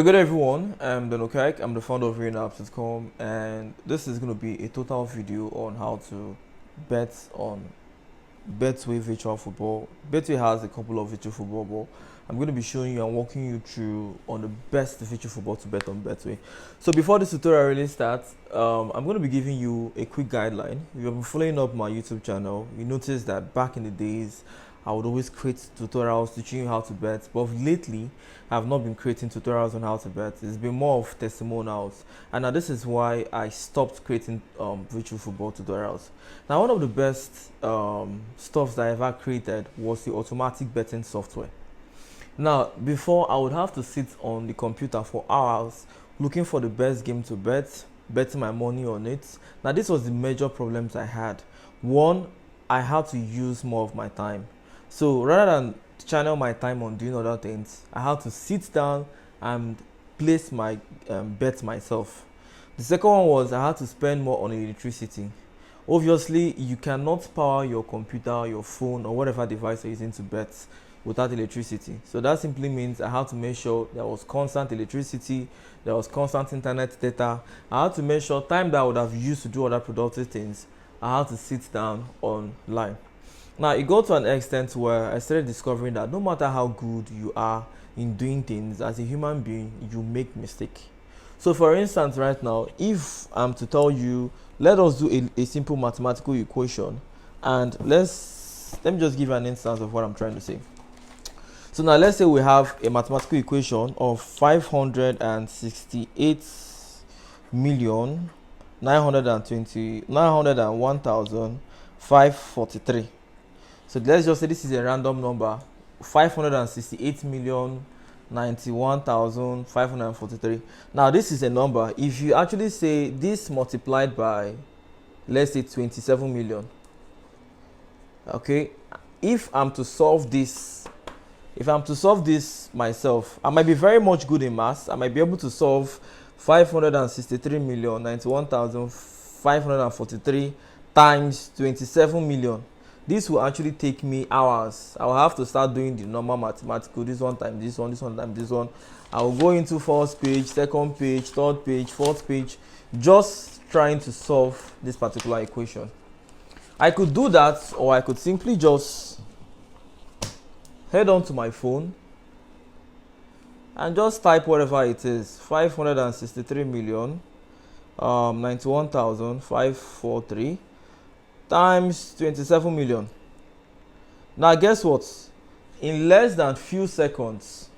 Good everyone, I'm Don Okaik. I'm the founder of RainApps.com, and this is going to be a total video on how to bet on Betway virtual football. Betway has a couple of virtual football, but I'm going to be showing you and walking you through on the best virtual football to bet on Betway. So before this tutorial really starts, I'm going to be giving you a quick guideline. If you've been following up my YouTube channel, you notice that back in the days, I would always create tutorials teaching you how to bet, but lately I've not been creating tutorials on how to bet. It's been more of testimonials, and now this is why I stopped creating virtual football tutorials. Now, one of the best stuff that I ever created was the automatic betting software. Now, before I would have to sit on the computer for hours looking for the best game to bet, betting my money on it. Now, this was the major problems I had. One, I had to use more of my time. So rather than channel my time on doing other things, I had to sit down and place my bets myself. The second one was I had to spend more on electricity. Obviously, you cannot power your computer, your phone, or whatever device you're using to bet without electricity. So that simply means I had to make sure there was constant electricity, there was constant internet data. I had to make sure time that I would have used to do other productive things, I had to sit down online. Now, it got to an extent where I started discovering that no matter how good you are in doing things, as a human being, you make mistake. So for instance, right now, if I'm to tell you, let us do a simple mathematical equation, and let me just give you an instance of what I'm trying to say. So now let's say we have a mathematical equation of 568 million 901,543. So let's just say this is a random number, 568,091,543. Now this is a number. If you actually say this multiplied by, let's say 27 million, okay, if I'm to solve this myself, I might be very much good in maths. I might be able to solve 563,091,543 times 27 million. This will actually take me hours. I will have to start doing the normal mathematical, this one times this one, this one times this one. I will go into first page, second page, third page, fourth page, just trying to solve this particular equation. I could do that, or I could simply just head on to my phone and just type whatever it is, 563 million 91,543 times 27 million. Now guess what? In less than few seconds,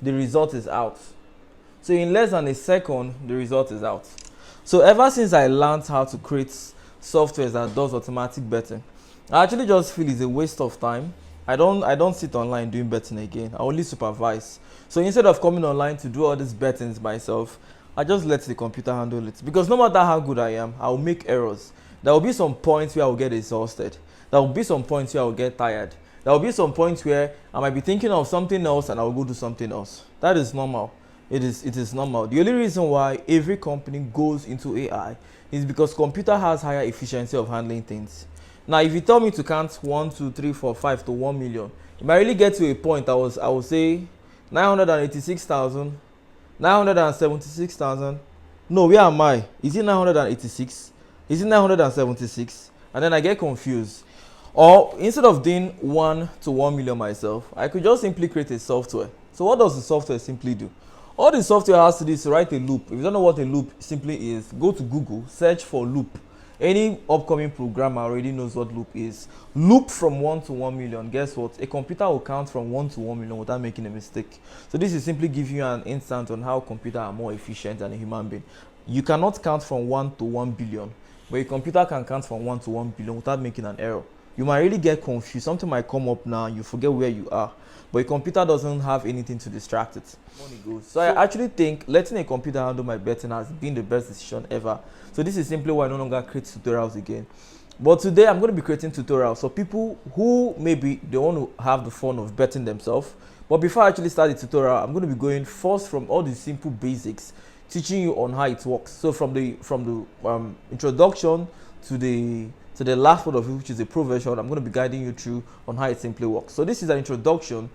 the result is out. So in less than a second, the result is out. So ever since I learned how to create software that does automatic betting, I actually just feel it's a waste of time. I don't sit online doing betting again. I only supervise. So instead of coming online to do all these bettings myself, I just let the computer handle it. Because no matter how good I am, I will make errors. There will be some points where I will get exhausted. There will be some points where I will get tired. There will be some points where I might be thinking of something else and I will go do something else. That is normal. It is normal. The only reason why every company goes into AI is because computer has higher efficiency of handling things. Now, if you tell me to count 1, 2, 3, 4, 5 to 1 million, it might really get to a point I will say 986,000, 976,000. No, where am I? Is it 986? Is it 976? And then I get confused. Or instead of doing 1 to 1 million myself, I could just simply create a software. So what does the software simply do? All the software has to do is write a loop. If you don't know what a loop simply is, go to Google, search for loop. Any upcoming programmer already knows what loop is. Loop from 1 to 1 million. Guess what? A computer will count from 1 to 1 million without making a mistake. So this is simply giving you an insight on how computers are more efficient than a human being. You cannot count from 1 to 1 billion, but a computer can count from 1 to 1 billion without making an error. You might really get confused. Something might come up now, you forget where you are. But a computer doesn't have anything to distract it. Money goes. So I actually think letting a computer handle my betting has been the best decision ever. So this is simply why I no longer create tutorials again. But today I'm going to be creating tutorials for people who maybe they want to have the fun of betting themselves. But before I actually start the tutorial, I'm going to be going first from all the simple basics, teaching you on how it works. So from the introduction to the last part of it, which is a pro version, I'm going to be guiding you through on how it simply works. So this is an introduction